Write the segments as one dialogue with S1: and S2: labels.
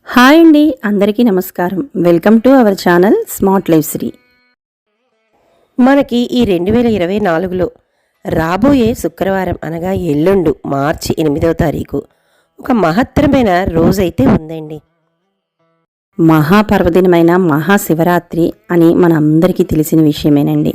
S1: Hi అండి, అందరికీ నమస్కారం. Welcome to our channel smart life Sri. మనకి ఈ 2024లో రాబోయే శుక్రవారం అనగా ఎల్లుండు మార్చి 8వ తారీఖు ఒక మహత్తరమైన రోజైతే ఉందండి. మహాపర్వదినమైన మహాశివరాత్రి అని మనందరికీ తెలిసిన విషయమేనండి.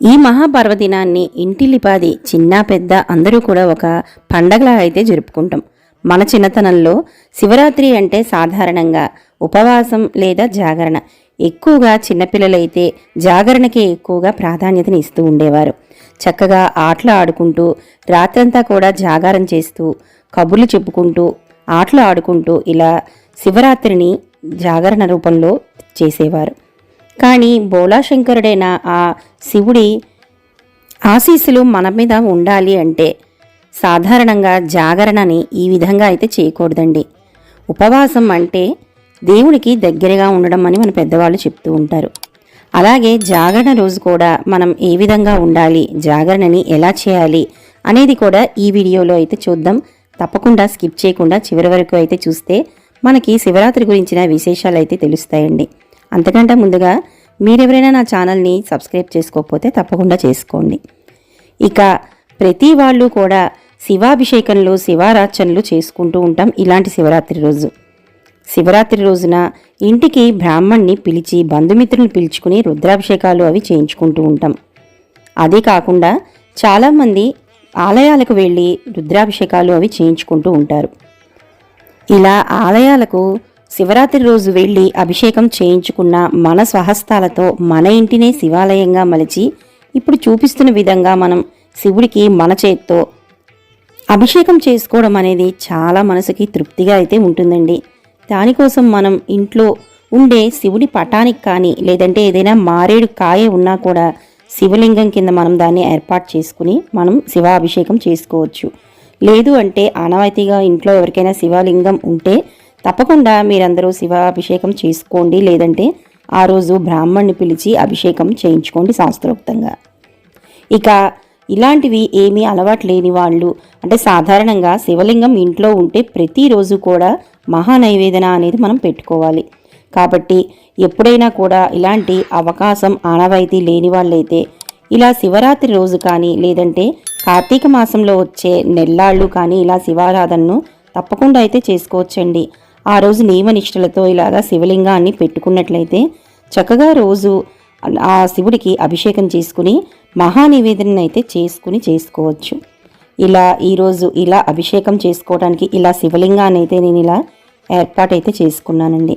S1: ఈ మహాపర్వదినాన్ని ఇంటిల్లిపాది చిన్న పెద్ద అందరూ కూడా ఒక పండగలా అయితే జరుపుకుంటాం. మన చిన్నతనంలో శివరాత్రి అంటే సాధారణంగా ఉపవాసం లేదా జాగరణ, ఎక్కువగా చిన్నపిల్లలైతే జాగరణకే ఎక్కువగా ప్రాధాన్యతని ఇస్తూ ఉండేవారు. చక్కగా ఆటలు ఆడుకుంటూ రాత్రంతా కూడా జాగారం చేస్తూ కబుర్లు చెప్పుకుంటూ ఆటలు ఆడుకుంటూ ఇలా శివరాత్రిని జాగరణ రూపంలో చేసేవారు. కానీ బోళాశంకరుడైన ఆ శివుడి ఆశీస్సులు మన మీద ఉండాలి అంటే సాధారణంగా జాగరణని ఈ విధంగా అయితే చేయకూడదండి. ఉపవాసం అంటే దేవునికి దగ్గరగా ఉండడం అని మన పెద్దవాళ్ళు చెప్తూ ఉంటారు. అలాగే జాగరణ రోజు కూడా మనం ఏ విధంగా ఉండాలి, జాగరణని ఎలా చేయాలి అనేది కూడా ఈ వీడియోలో అయితే చూద్దాం. తప్పకుండా స్కిప్ చేయకుండా చివరి వరకు అయితే చూస్తే మనకి శివరాత్రి గురించిన విశేషాలు అయితే తెలుస్తాయండి. అంతకంటే ముందుగా మీరెవరైనా నా ఛానల్ని సబ్స్క్రైబ్ చేసుకోకపోతే తప్పకుండా చేసుకోండి. ఇక ప్రతి వాళ్ళు కూడా శివాభిషేకంలో శివారాచనలు చేసుకుంటూ ఉంటాం. ఇలాంటి శివరాత్రి రోజు, శివరాత్రి రోజున ఇంటికి బ్రాహ్మణ్ణి పిలిచి బంధుమిత్రులను పిలుచుకుని రుద్రాభిషేకాలు అవి చేయించుకుంటూ ఉంటాం. అదే కాకుండా చాలామంది ఆలయాలకు వెళ్ళి రుద్రాభిషేకాలు అవి చేయించుకుంటూ ఉంటారు. ఇలా ఆలయాలకు శివరాత్రి రోజు వెళ్ళి అభిషేకం చేయించుకున్న మన స్వహస్తాలతో మన ఇంటినే శివాలయంగా మలిచి ఇప్పుడు చూపిస్తున్న విధంగా మనం శివుడికి మన చేత్తో అభిషేకం చేసుకోవడం అనేది చాలా మనసుకి తృప్తిగా అయితే ఉంటుందండి. దానికోసం మనం ఇంట్లో ఉండే శివుడి పటానికి కానీ లేదంటే ఏదైనా మారేడు కాయ ఉన్నా కూడా శివలింగం కింద మనం దాన్ని ఏర్పాటు చేసుకుని మనం శివాభిషేకం చేసుకోవచ్చు. లేదు అంటే ఆనవాయితీగా ఇంట్లో ఎవరికైనా శివలింగం ఉంటే తప్పకుండా మీరందరూ శివాభిషేకం చేసుకోండి. లేదంటే ఆ రోజు బ్రాహ్మణ్ణి పిలిచి అభిషేకం చేయించుకోండి శాస్త్రోక్తంగా. ఇక ఇలాంటివి ఏమీ అలవాటు లేని వాళ్ళు అంటే సాధారణంగా శివలింగం ఇంట్లో ఉంటే ప్రతిరోజు కూడా మహానైవేదన అనేది మనం పెట్టుకోవాలి. కాబట్టి ఎప్పుడైనా కూడా ఇలాంటి అవకాశం ఆనవాయితీ లేని వాళ్ళైతే ఇలా శివరాత్రి రోజు కానీ లేదంటే కార్తీక మాసంలో వచ్చే నెల్లాళ్ళు కానీ ఇలా శివారాధనను తప్పకుండా అయితే చేసుకోవచ్చండి. ఆ రోజు నియమనిష్టలతో ఇలాగా శివలింగాన్ని పెట్టుకున్నట్లయితే చక్కగా రోజు ఆ శివుడికి అభిషేకం చేసుకుని మహానివేదన అయితే చేసుకోవచ్చు. ఇలా ఈరోజు ఇలా అభిషేకం చేసుకోవడానికి ఇలా శివలింగాన్ని అయితే నేను ఇలా ఏర్పాటైతే చేసుకున్నానండి.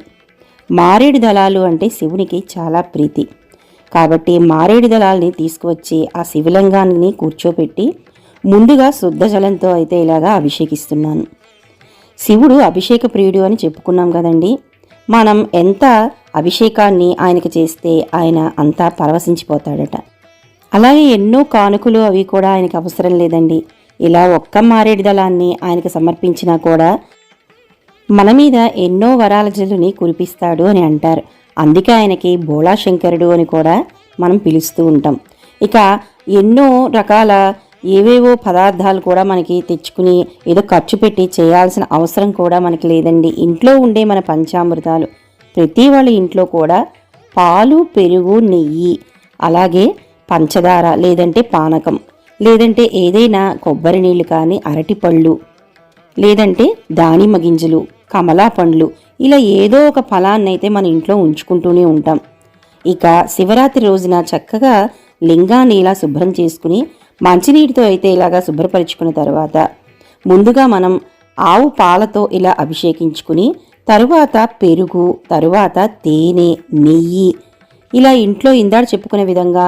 S1: మారేడు దళాలు అంటే శివునికి చాలా ప్రీతి కాబట్టి మారేడు దళాలని తీసుకువచ్చి ఆ శివలింగాన్ని కూర్చోపెట్టి ముందుగా శుద్ధ జలంతో అయితే ఇలాగా అభిషేకిస్తున్నాను. శివుడు అభిషేక ప్రియుడు అని చెప్పుకున్నాం కదండి. మనం ఎంత అభిషేకాన్ని ఆయనకు చేస్తే ఆయన అంతా పరవశించిపోతాడట. అలాగే ఎన్నో కానుకలు అవి కూడా ఆయనకు అవసరం లేదండి. ఇలా ఒక్క మారేడు దళాన్ని ఆయనకు సమర్పించినా కూడా మన మీద ఎన్నో వరాల జల్లుని కురిపిస్తాడు అని అంటారు. అందుకే ఆయనకి బోళాశంకరుడు అని కూడా మనం పిలుస్తూ ఉంటాం. ఇక ఎన్నో రకాల ఏవేవో పదార్థాలు కూడా మనకి తెచ్చుకుని ఏదో ఖర్చు పెట్టి చేయాల్సిన అవసరం కూడా మనకి లేదండి. ఇంట్లో ఉండే మన పంచామృతాలు ప్రతి వాళ్ళ ఇంట్లో కూడా పాలు, పెరుగు, నెయ్యి, అలాగే పంచదార లేదంటే పానకం లేదంటే ఏదైనా కొబ్బరి నీళ్ళు కానీ అరటిపళ్ళు లేదంటే దానిమ్మ గింజలు, కమలా పండ్లు ఇలా ఏదో ఒక ఫలాన్ని అయితే మన ఇంట్లో ఉంచుకుంటూనే ఉంటాం. ఇక శివరాత్రి రోజున చక్కగా లింగాన్ని ఇలా శుభ్రం చేసుకుని మంచినీటితో అయితే ఇలాగా శుభ్రపరుచుకున్న తర్వాత ముందుగా మనం ఆవు పాలతో ఇలా అభిషేకించుకుని తరువాత పెరుగు, తరువాత తేనె, నెయ్యి ఇలా ఇంట్లో ఇందాక చెప్పుకునే విధంగా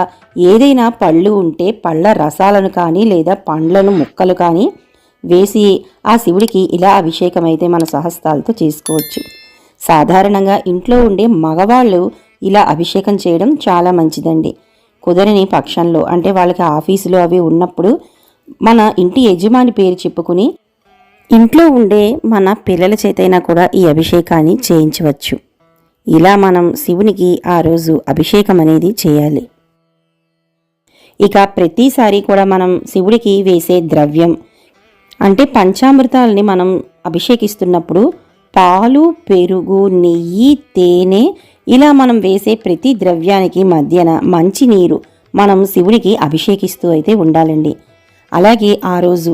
S1: ఏదైనా పళ్ళు ఉంటే పళ్ళ రసాలను కానీ లేదా పండ్లను ముక్కలు కానీ వేసి ఆ శివుడికి ఇలా అభిషేకం అయితే మన సహస్తాలతో చేసుకోవచ్చు. సాధారణంగా ఇంట్లో ఉండే మగవాళ్ళు ఇలా అభిషేకం చేయడం చాలా మంచిదండి. కుదరని పక్షంలో అంటే వాళ్ళకి ఆఫీసులో అవి ఉన్నప్పుడు మన ఇంటి యజమాని పేరు చెప్పుకుని ఇంట్లో ఉండే మన పిల్లల చేతైనా కూడా ఈ అభిషేకాన్ని చేయించవచ్చు. ఇలా మనం శివునికి ఆ రోజు అభిషేకం అనేది చేయాలి. ఇక ప్రతిసారి కూడా మనం శివుడికి వేసే ద్రవ్యం అంటే పంచామృతాలని మనం అభిషేకిస్తున్నప్పుడు పాలు, పెరుగు, నెయ్యి, తేనె ఇలా మనం వేసే ప్రతి ద్రవ్యానికి మధ్యన మంచినీరు మనం శివుడికి అభిషేకిస్తూ అయితే ఉండాలండి. అలాగే ఆ రోజు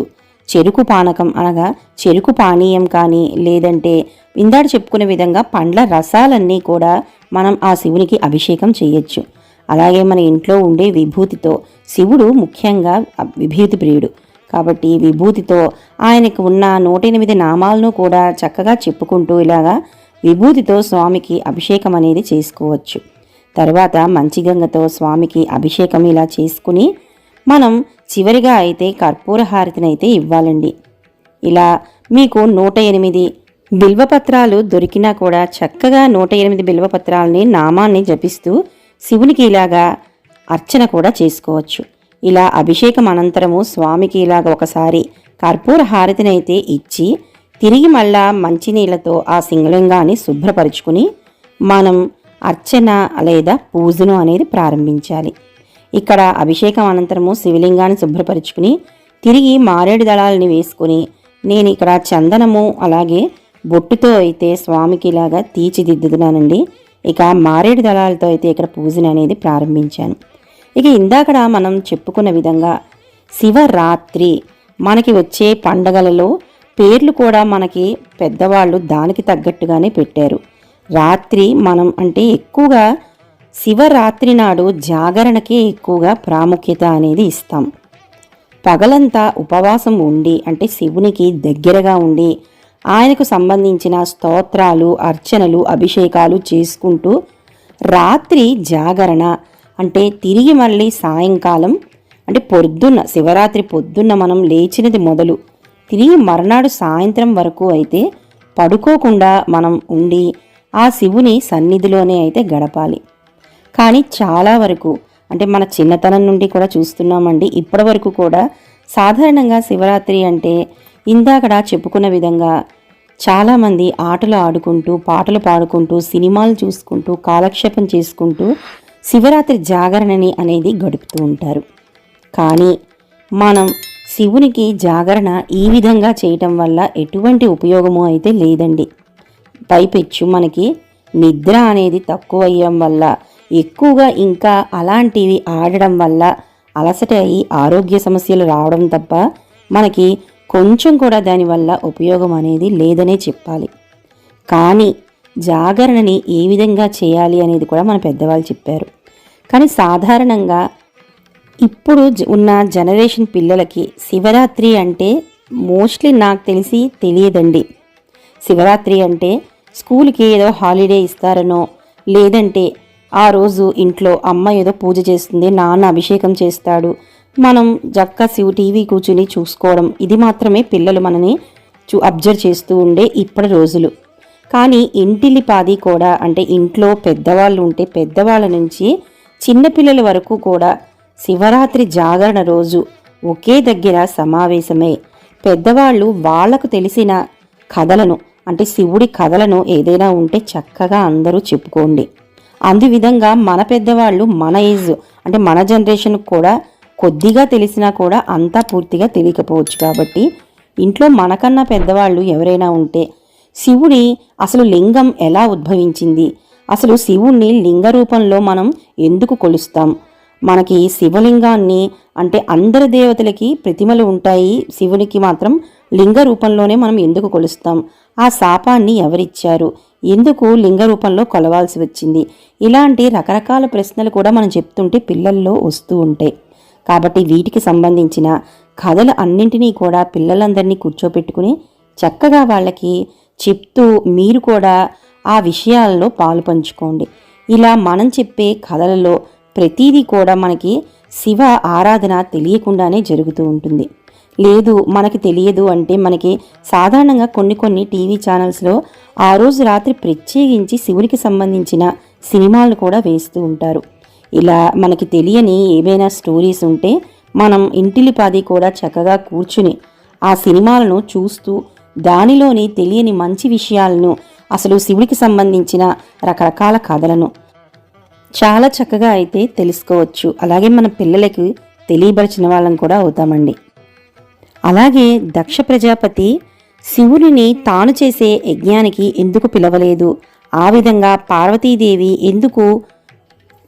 S1: చెరుకు పానకం అనగా చెరుకు పానీయం కానీ లేదంటే ఇందాక చెప్పుకునే విధంగా పండ్ల రసాలన్నీ కూడా మనం ఆ శివునికి అభిషేకం చేయొచ్చు. అలాగే మన ఇంట్లో ఉండే విభూతితో, శివుడు ముఖ్యంగా విభూతి ప్రియుడు కాబట్టి విభూతితో ఆయనకు ఉన్న 108 నామాలను కూడా చక్కగా చెప్పుకుంటూ ఇలాగా విభూతితో స్వామికి అభిషేకం అనేది చేసుకోవచ్చు. తర్వాత మంచిగంగతో స్వామికి అభిషేకం ఇలా చేసుకుని మనం చివరిగా అయితే కర్పూర హారతిని అయితే ఇవ్వాలండి. ఇలా మీకు 108 బిల్వపత్రాలు దొరికినా కూడా చక్కగా 108 బిల్వపత్రాలని నామాన్ని జపిస్తూ శివునికి ఇలాగా అర్చన కూడా చేసుకోవచ్చు. ఇలా అభిషేకం అనంతరము స్వామికి ఇలాగ ఒకసారి కర్పూర హారతిని అయితే ఇచ్చి తిరిగి మళ్ళా మంచినీళ్లతో ఆ సింగలింగాన్ని శుభ్రపరుచుకుని మనం అర్చన లేదా పూజను అనేది ప్రారంభించాలి. ఇక్కడ అభిషేకం అనంతరము శివలింగాన్ని శుభ్రపరుచుకుని తిరిగి మారేడు దళాలని వేసుకుని నేను ఇక్కడ చందనము అలాగే బొట్టుతో అయితే స్వామికి ఇలాగా తీర్చిదిద్దుతున్నానండి. ఇక మారేడు దళాలతో అయితే ఇక్కడ పూజను అనేది ప్రారంభించాను. ఇక ఇందాకడ మనం చెప్పుకున్న విధంగా శివరాత్రి మనకి వచ్చే పండగలలో పేర్లు కూడా మనకి పెద్దవాళ్ళు దానికి తగ్గట్టుగానే పెట్టారు. రాత్రి మనం అంటే ఎక్కువగా శివరాత్రి నాడు జాగరణకే ఎక్కువగా ప్రాముఖ్యత అనేది ఇస్తాం. పగలంతా ఉపవాసం ఉండి అంటే శివునికి దగ్గరగా ఉండి ఆయనకు సంబంధించిన స్తోత్రాలు, అర్చనలు, అభిషేకాలు చేసుకుంటూ రాత్రి జాగరణ అంటే తిరిగి మళ్ళీ సాయంకాలం అంటే పొద్దున్న శివరాత్రి పొద్దున్న మనం లేచినది మొదలు తిరిగి మర్నాడు సాయంత్రం వరకు అయితే పడుకోకుండా మనం ఉండి ఆ శివుని సన్నిధిలోనే అయితే గడపాలి. కానీ చాలా వరకు అంటే మన చిన్నతనం నుండి కూడా చూస్తున్నామండి. ఇప్పటి వరకు కూడా సాధారణంగా శివరాత్రి అంటే ఇందాకడ చెప్పుకున్న విధంగా చాలామంది ఆటలు ఆడుకుంటూ, పాటలు పాడుకుంటూ, సినిమాలు చూసుకుంటూ, కాలక్షేపం చేసుకుంటూ శివరాత్రి జాగరణని అనేది గడుపుతూ ఉంటారు. కానీ మనం శివునికి జాగరణ ఈ విధంగా చేయటం వల్ల ఎటువంటి ఉపయోగము అయితే లేదండి. పైపెచ్చు మనకి నిద్ర అనేది తక్కువ అయ్యడం వల్ల ఎక్కువగా ఇంకా అలాంటివి ఆడడం వల్ల అలసట అయి ఆరోగ్య సమస్యలు రావడం తప్ప మనకి కొంచెం కూడా దానివల్ల ఉపయోగం అనేది లేదనే చెప్పాలి. కానీ జాగరణని ఏ విధంగా చేయాలి అనేది కూడా మన పెద్దవాళ్ళు చెప్పారు. కానీ సాధారణంగా ఇప్పుడు ఉన్న జనరేషన్ పిల్లలకి శివరాత్రి అంటే మోస్ట్లీ నాకు తెలిసి తెలియదండి. శివరాత్రి అంటే స్కూల్కి ఏదో హాలిడే ఇస్తారనో లేదంటే ఆ రోజు ఇంట్లో అమ్మ ఏదో పూజ చేస్తుంది, నాన్న అభిషేకం చేస్తాడు, మనం జక్క టీవీ కూర్చుని చూసుకోవడం, ఇది మాత్రమే పిల్లలు మనని అబ్జర్వ్ చేస్తూ ఉండే ఇప్పటి రోజులు. కానీ ఇంటిల్లిపాది కూడా అంటే ఇంట్లో పెద్దవాళ్ళు ఉంటే పెద్దవాళ్ళ నుంచి చిన్నపిల్లల వరకు కూడా శివరాత్రి జాగరణ రోజు ఒకే దగ్గర సమావేశమై పెద్దవాళ్ళు వాళ్లకు తెలిసిన కథలను అంటే శివుడి కథలను ఏదైనా ఉంటే చక్కగా అందరూ చెప్పుకోండి. అందువిధంగా మన పెద్దవాళ్ళు మన ఏజ్ అంటే మన జనరేషన్ కూడా కొద్దిగా తెలిసినా కూడా అంతా పూర్తిగా తెలియకపోవచ్చు. కాబట్టి ఇంట్లో మనకన్నా పెద్దవాళ్ళు ఎవరైనా ఉంటే శివుడి అసలు లింగం ఎలా ఉద్భవించింది, అసలు శివుణ్ణి లింగ రూపంలో మనం ఎందుకు కొలుస్తాం, మనకి శివలింగాన్ని అంటే అందరి దేవతలకి ప్రతిమలు ఉంటాయి, శివునికి మాత్రం లింగ రూపంలోనే మనం ఎందుకు కొలుస్తాం, ఆ శాపాన్ని ఎవరిచ్చారు, ఎందుకు లింగ రూపంలో కొలవాల్సి వచ్చింది, ఇలాంటి రకరకాల ప్రశ్నలు కూడా మనం చెప్తుంటే పిల్లల్లో వస్తూ ఉంటాయి. కాబట్టి వీటికి సంబంధించిన కథలు అన్నింటినీ కూడా పిల్లలందరినీ కూర్చోపెట్టుకుని చక్కగా వాళ్ళకి చెప్తూ మీరు కూడా ఆ విషయాల్లో పాలు పంచుకోండి. ఇలా మనం చెప్పే కథలలో ప్రతిదీ కూడా మనకి శివ ఆరాధన తెలియకుండానే జరుగుతూ ఉంటుంది. లేదు మనకి తెలియదు అంటే మనకి సాధారణంగా కొన్ని టీవీ ఛానల్స్లో ఆ రోజు రాత్రి ప్రత్యేకించి శివునికి సంబంధించిన సినిమాలు కూడా వేస్తూ ఉంటారు. ఇలా మనకి తెలియని ఏవైనా స్టోరీస్ ఉంటే మనం ఇంటిలిపాది కూడా చక్కగా కూర్చుని ఆ సినిమాలను చూస్తూ దానిలోని తెలియని మంచి విషయాలను అసలు శివుడికి సంబంధించిన రకరకాల కథలను చాలా చక్కగా అయితే తెలుసుకోవచ్చు. అలాగే మన పిల్లలకి తెలియపరిచిన వాళ్ళం కూడా అవుతామండి. అలాగే దక్ష ప్రజాపతి శివుడిని తాను చేసే యజ్ఞానికి ఎందుకు పిలవలేదు, ఆ విధంగా పార్వతీదేవి ఎందుకు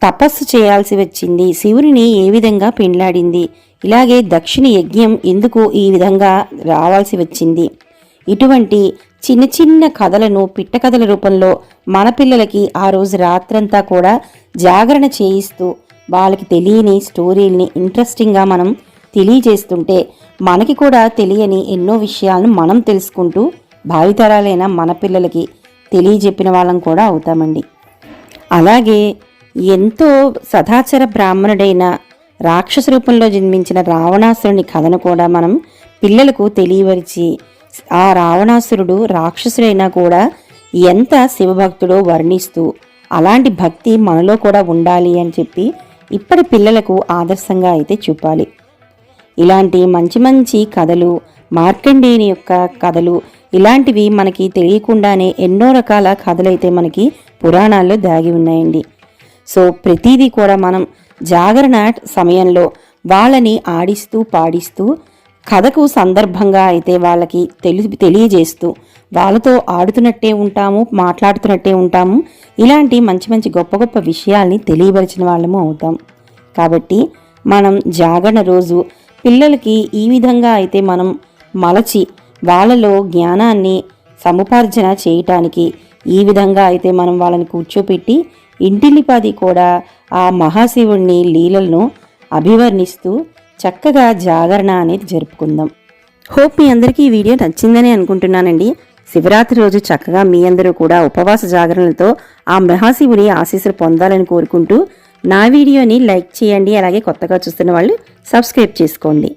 S1: తపస్సు చేయాల్సి వచ్చింది, శివుడిని ఏ విధంగా పెండ్లాడింది, ఇలాగే దక్షిణ యజ్ఞం ఎందుకు ఈ విధంగా రావాల్సి వచ్చింది, ఇటువంటి చిన్న చిన్న కథలను పిట్ట కథల రూపంలో మన పిల్లలకి ఆ రోజు రాత్రంతా కూడా జాగరణ చేయిస్తూ వాళ్ళకి తెలియని స్టోరీల్ని ఇంట్రెస్టింగ్గా మనం తెలియజేస్తుంటే మనకి కూడా తెలియని ఎన్నో విషయాలను మనం తెలుసుకుంటూ భావితరాలైన మన పిల్లలకి తెలియజెప్పిన వాళ్ళం కూడా అవుతామండి. అలాగే ఎంతో సదాచర బ్రాహ్మణుడైన రాక్షస రూపంలో జన్మించిన రావణాసురుని కథను కూడా మనం పిల్లలకు తెలియవరిచి ఆ రావణాసురుడు రాక్షసుడైనా కూడా ఎంత శివభక్తుడో వర్ణిస్తూ అలాంటి భక్తి మనలో కూడా ఉండాలి అని చెప్పి ఇప్పటి పిల్లలకు ఆదర్శంగా అయితే చూపాలి. ఇలాంటి మంచి మంచి కథలు, మార్కండేయుని యొక్క కథలు, ఇలాంటివి మనకి తెలియకుండానే ఎన్నో రకాల కథలైతే మనకి పురాణాల్లో దాగి ఉన్నాయండి. సో ప్రతిదీ కూడా మనం జాగరణ సమయంలో వాళ్ళని ఆడిస్తూ పాడిస్తూ కథకు సందర్భంగా అయితే వాళ్ళకి తెలియజేస్తూ వాళ్ళతో ఆడుతున్నట్టే ఉంటాము, మాట్లాడుతున్నట్టే ఉంటాము. ఇలాంటి మంచి మంచి గొప్ప గొప్ప విషయాల్ని తెలియపరిచిన వాళ్ళము అవుతాం. కాబట్టి మనం జాగరణ రోజు పిల్లలకి ఈ విధంగా అయితే మనం మలచి వాళ్ళలో జ్ఞానాన్ని సముపార్జన చేయటానికి ఈ విధంగా అయితే మనం వాళ్ళని కూర్చోపెట్టి ఇంటిల్లిపాది కూడా ఆ మహాశివుడిని లీలలను అభివర్ణిస్తూ చక్కగా జాగరణ అనేది జరుపుకుందాం. హోప్ మీ అందరికీ ఈ వీడియో నచ్చిందని అనుకుంటున్నానండి. శివరాత్రి రోజు చక్కగా మీ అందరూ కూడా ఉపవాస జాగరణలతో ఆ మహాశివుని ఆశీస్సులు పొందాలని కోరుకుంటూ నా వీడియోని లైక్ చేయండి. అలాగే కొత్తగా చూస్తున్న వాళ్ళు సబ్స్క్రైబ్ చేసుకోండి.